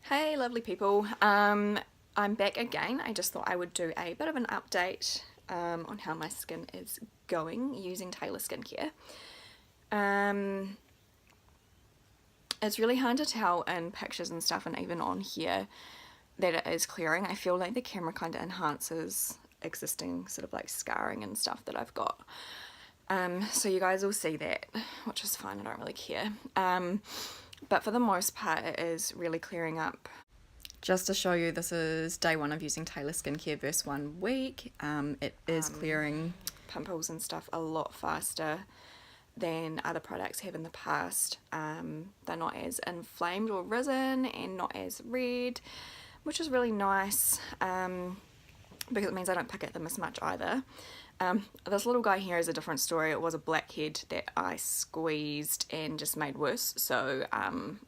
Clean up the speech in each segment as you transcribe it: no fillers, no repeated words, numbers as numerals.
Hey lovely people, I'm back again. I just thought I would do a bit of an update on how my skin is going using Tailor skincare. Um, it's really hard to tell in pictures and stuff and even on here that it is clearing. I feel like the camera kind of enhances existing sort of like scarring and stuff that I've got. So you guys will see that, which is fine, I don't really care. But for the most part it is really clearing up. Just to show you, this is day one of using Tailor skincare versus 1 week. It is clearing pimples and stuff a lot faster than other products have in the past. They're not as inflamed or risen and not as red, which is really nice because it means I don't pick at them as much either. This little guy here is a different story. It was a blackhead that I squeezed and just made worse, so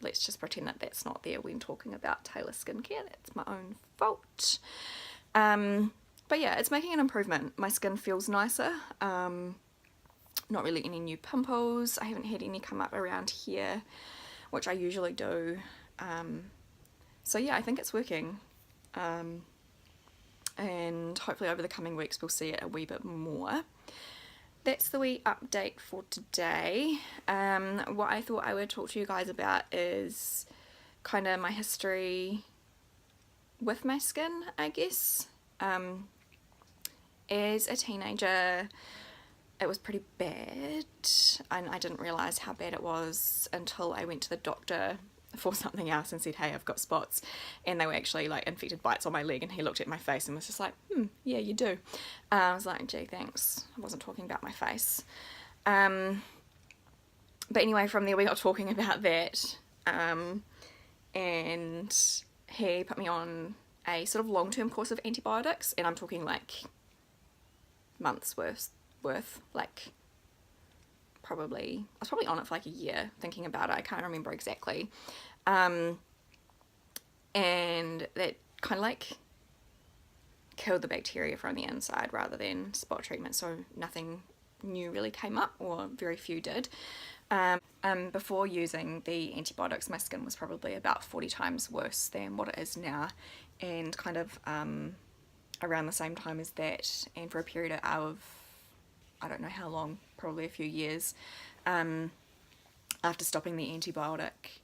let's just pretend that that's not there when talking about Tailor skincare. That's my own fault. But yeah, it's making an improvement. My skin feels nicer. Not really any new pimples. I haven't had any come up around here, which I usually do. So yeah, I think it's working. And hopefully over the coming weeks we'll see it a wee bit more. That's the wee update for today. What I thought I would talk to you guys about is kind of my history with my skin, I guess. As a teenager it was pretty bad, and I didn't realise how bad it was until I went to the doctor for something else and said, hey, I've got spots, and they were actually like infected bites on my leg, and he looked at my face and was just like, yeah, you do. I was like, gee, thanks, I wasn't talking about my face. But anyway, from there we got talking about that, and he put me on a sort of long-term course of antibiotics, and I'm talking like months worth, like I was probably on it for like a year thinking about it, I can't remember exactly. And that kind of like killed the bacteria from the inside rather than spot treatment, so nothing new really came up, or very few did. Before using the antibiotics my skin was probably about 40 times worse than what it is now, and kind of around the same time as that, and for a period of I don't know how long, probably a few years, after stopping the antibiotic,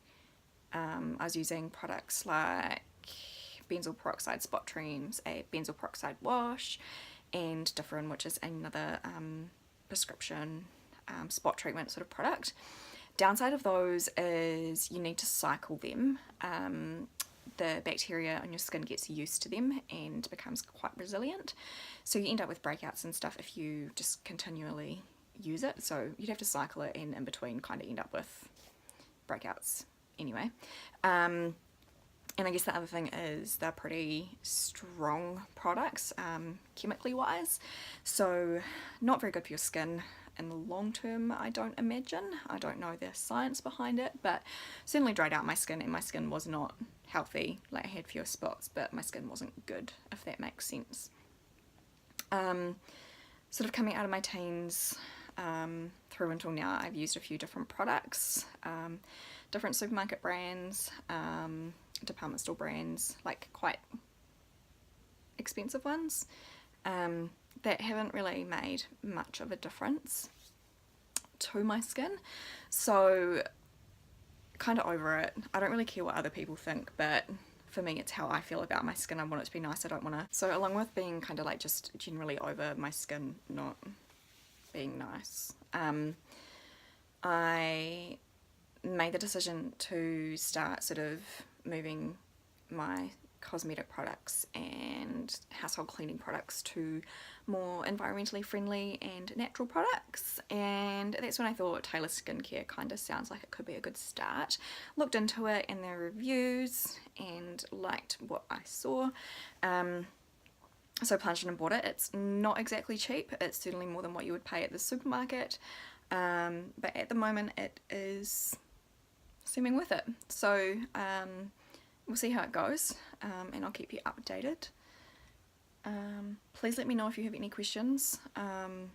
I was using products like benzoyl peroxide spot creams, a benzoyl peroxide wash, and Differin, which is another prescription spot treatment sort of product. Downside of those is you need to cycle them. The bacteria on your skin gets used to them and becomes quite resilient, so you end up with breakouts and stuff if you just continually use it. So you'd have to cycle it, and in between kind of end up with breakouts anyway. And I guess the other thing is they're pretty strong products, chemically wise, so not very good for your skin in the long term, I don't imagine. I don't know the science behind it, but certainly dried out my skin, and my skin was not healthy. Like, I had fewer spots, but my skin wasn't good, if that makes sense. Sort of coming out of my teens through until now, I've used a few different products, different supermarket brands, department store brands, like quite expensive ones, that haven't really made much of a difference to my skin. So kind of over it. I don't really care what other people think, but for me it's how I feel about my skin. I want it to be nice. I don't want to. So along with being kind of like just generally over my skin not being nice, I made the decision to start sort of moving my cosmetic products and household cleaning products to more environmentally friendly and natural products, and that's when I thought Tailor skincare kind of sounds like it could be a good start. Looked into it and their reviews and liked what I saw, so plunged in and bought it. It's not exactly cheap, it's certainly more than what you would pay at the supermarket, but at the moment it is seeming worth it. So we'll see how it goes, and I'll keep you updated. Please let me know if you have any questions. I'm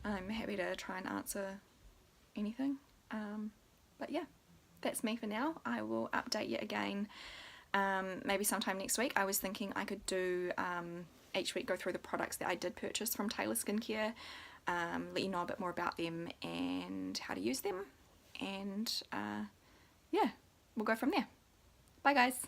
happy to try and answer anything. But yeah, that's me for now. I will update you again maybe sometime next week. I was thinking I could do each week go through the products that I did purchase from Tailor Skincare, let you know a bit more about them and how to use them, and yeah, we'll go from there. Bye guys.